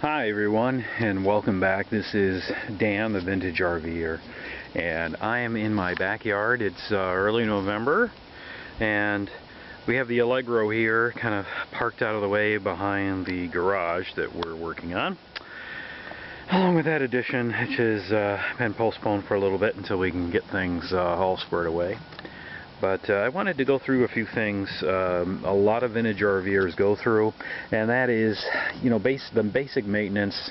Hi everyone, and welcome back. This is Dan, the Vintage RV'er, and I am in my backyard. It's early November, and we have the Allegro here kind of parked out of the way behind the garage that we're working on, along with that addition, which has been postponed for a little bit until we can get things all squared away. But I wanted to go through a few things a lot of vintage RVers go through, and that is, the basic maintenance,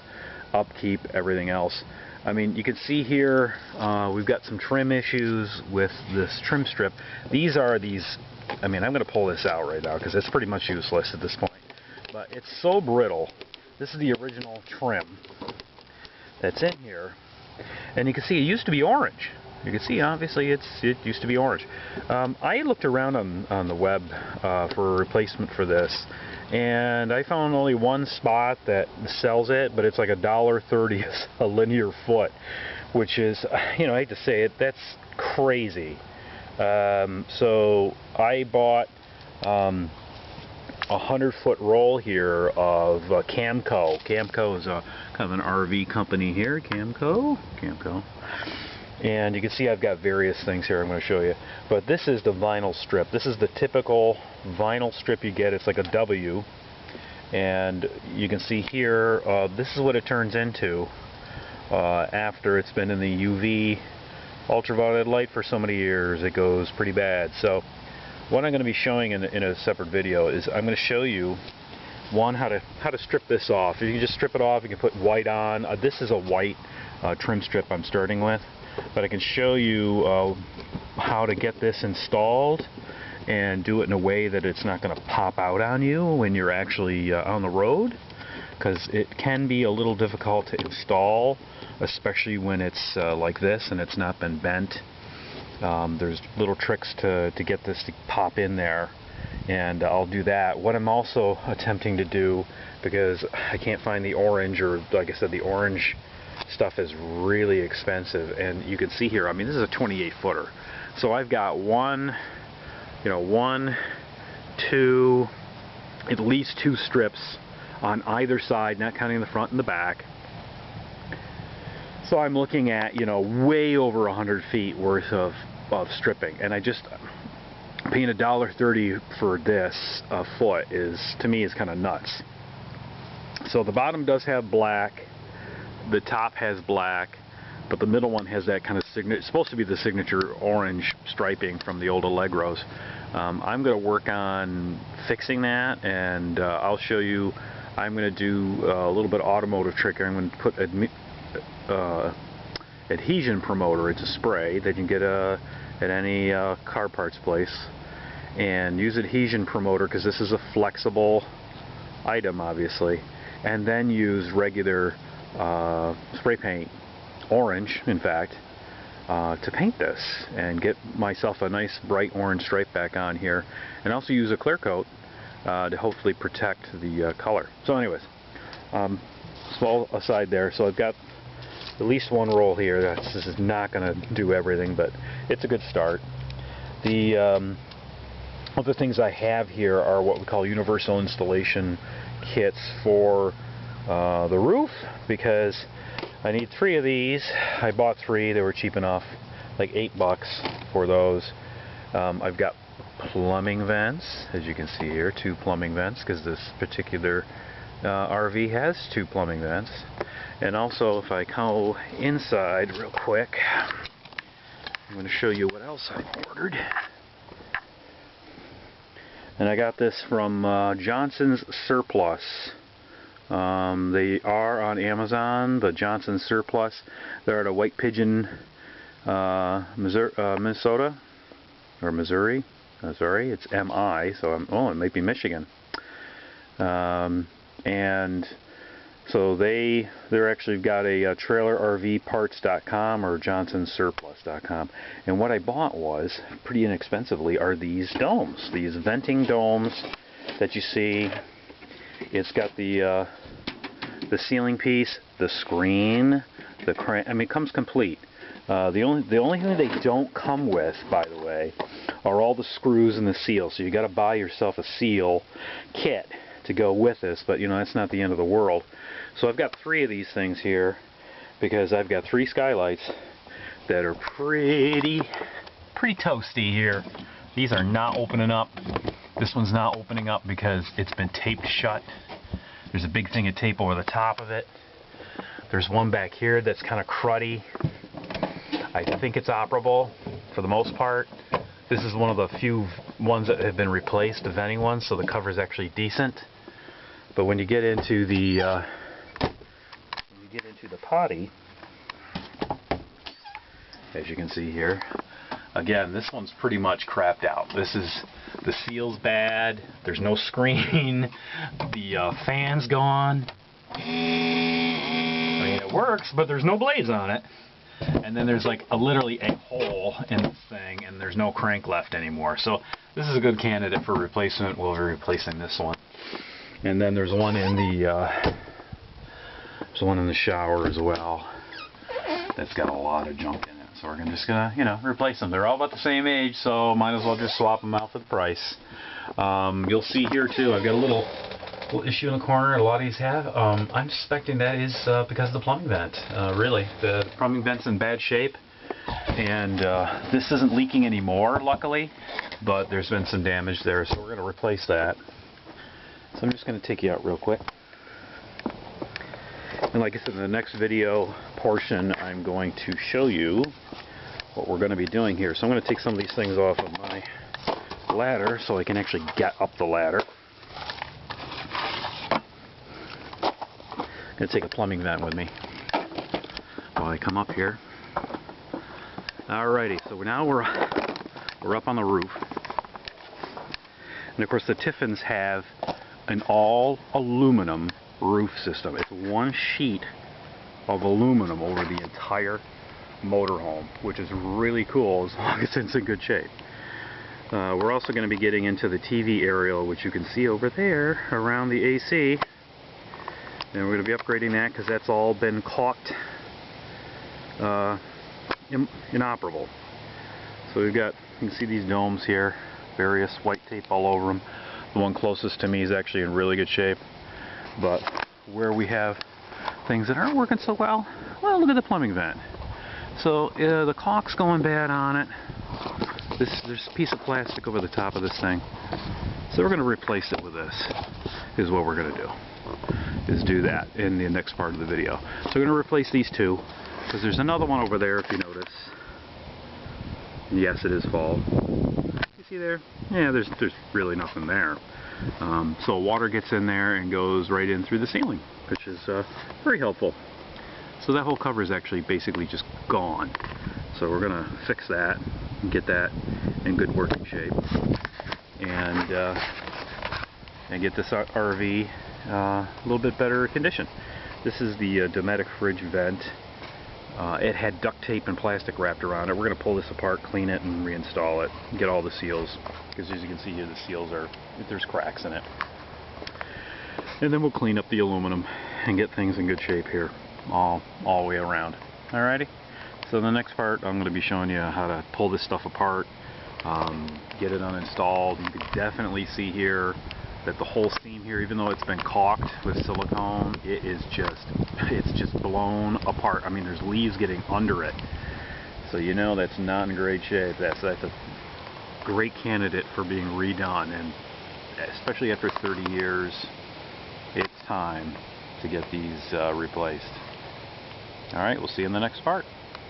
upkeep, everything else. I mean, you can see here we've got some trim issues with this trim strip. I mean, I'm going to pull this out right now because it's pretty much useless at this point. But it's so brittle. This is the original trim that's in here, and you can see it used to be orange. You can see, obviously, it used to be orange. I looked around on the web for a replacement for this, and I found only one spot that sells it, but it's like $1.30 a linear foot, which is, I hate to say it, that's crazy. So I bought a 100-foot roll here of Camco. Camco is a kind of an RV company here. Camco. And you can see I've got various things here I'm going to show you. But this is the vinyl strip. This is the typical vinyl strip you get. It's like a W. And you can see here, this is what it turns into after it's been in the UV ultraviolet light for so many years. It goes pretty bad. So what I'm going to be showing in a separate video is I'm going to show you how to strip this off. You can just strip it off. You can put white on. This is a white trim strip I'm starting with. But I can show you how to get this installed and do it in a way that it's not going to pop out on you when you're actually on the road, because it can be a little difficult to install, especially when it's like this and it's not been bent. There's little tricks to get this to pop in there, and I'll do that. What I'm also attempting to do, because I can't find the orange, or like I said, the orange stuff is really expensive, and you can see here, I mean, this is a 28 footer, so I've got at least two strips on either side, not counting the front and the back. So I'm looking at, way over 100 feet worth of stripping, and paying $1.30 for this a foot to me is kind of nuts. So the bottom does have black. The top has black, but the middle one has that kind of it's supposed to be the signature orange striping from the old Allegros. I'm going to work on fixing that, and I'll show you. I'm going to do a little bit of automotive trick. I'm going to put adhesion promoter. It's a spray that you can get at any car parts place, and use adhesion promoter because this is a flexible item, obviously, and then use regular spray paint, orange in fact, to paint this and get myself a nice bright orange stripe back on here, and also use a clear coat to hopefully protect the color. So anyways, small aside there, so I've got at least one roll here. This is not going to do everything, but it's a good start. The other things I have here are what we call universal installation kits for the roof, because I need 3 of these. I bought 3, they were cheap enough, like $8 for those. I've got plumbing vents, as you can see here, 2 plumbing vents, because this particular RV has 2 plumbing vents. And also, if I go inside real quick, I'm going to show you what else I ordered. And I got this from Johnson's Surplus. They are on Amazon, the Johnson Surplus. They're at a White Pigeon, Minnesota, or Missouri. Sorry, it's MI, so it might be Michigan. And so they're actually got a trailerrvparts.com or johnsonsurplus.com. And what I bought was, pretty inexpensively, are these domes, these venting domes that you see. It's got the ceiling piece, the screen, the crank. I mean, it comes complete. The only thing they don't come with, by the way, are all the screws and the seals. So you got to buy yourself a seal kit to go with this, but you know, that's not the end of the world. So I've got 3 of these things here because I've got 3 skylights that are pretty toasty here. These are not opening up. This one's not opening up because it's been taped shut. There's a big thing of tape over the top of it. There's one back here that's kind of cruddy. I think it's operable for the most part. This is one of the few ones that have been replaced, the venting ones, so the cover is actually decent. But when you get into the potty, as you can see here, again, this one's pretty much crapped out. The seal's bad. There's no screen. The fan's gone. I mean, it works, but there's no blades on it. And then there's like literally a hole in this thing, and there's no crank left anymore. So this is a good candidate for replacement. We'll be replacing this one. And then there's one in the shower as well. That's got a lot of junk in it. So we're just gonna, you know, replace them. They're all about the same age, so might as well just swap them out for the price. You'll see here too, I've got a little issue in the corner a lot of these have. I'm suspecting that is because of the plumbing vent. Really, the plumbing vent's in bad shape, and this isn't leaking anymore, luckily, but there's been some damage there, so we're going to replace that. So I'm just going to take you out real quick. And like I said, in the next video portion, I'm going to show you what we're going to be doing here. So I'm going to take some of these things off of my ladder so I can actually get up the ladder. I'm going to take a plumbing vent with me while I come up here. Alrighty, so now we're up on the roof. And of course the Tiffins have an all aluminum roof system. It's one sheet of aluminum over the entire motorhome, which is really cool as long as it's in good shape. We're also going to be getting into the TV aerial, which you can see over there around the AC. And we're going to be upgrading that because that's all been caulked inoperable. So we've got, you can see these domes here, various white tape all over them. The one closest to me is actually in really good shape. But where we have things that aren't working so well, look at the plumbing vent. So the caulk's going bad on it. There's a piece of plastic over the top of this thing. So we're going to replace it with this, is what we're going to do. Is do that in the next part of the video. So we're going to replace these 2, because there's another one over there if you notice. Yes, it is fall. You see there? Yeah, there's really nothing there. So water gets in there and goes right in through the ceiling, which is very helpful. So that whole cover is actually basically just gone. So we're going to fix that and get that in good working shape, and get this RV a little bit better condition. This is the Dometic fridge vent. It had duct tape and plastic wrapped around it. We're going to pull this apart, clean it, and reinstall it. Get all the seals, because as you can see here, the seals are, there's cracks in it. And then we'll clean up the aluminum and get things in good shape here, all the way around. Alrighty. So the next part, I'm going to be showing you how to pull this stuff apart, get it uninstalled. You can definitely see here that the whole seam here, even though it's been caulked with silicone, it's just blown apart. I mean, there's leaves getting under it, so you know that's not in great shape. That's a great candidate for being redone, and especially after 30 years, it's time to get these replaced. All right, we'll see you in the next part.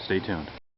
Stay tuned.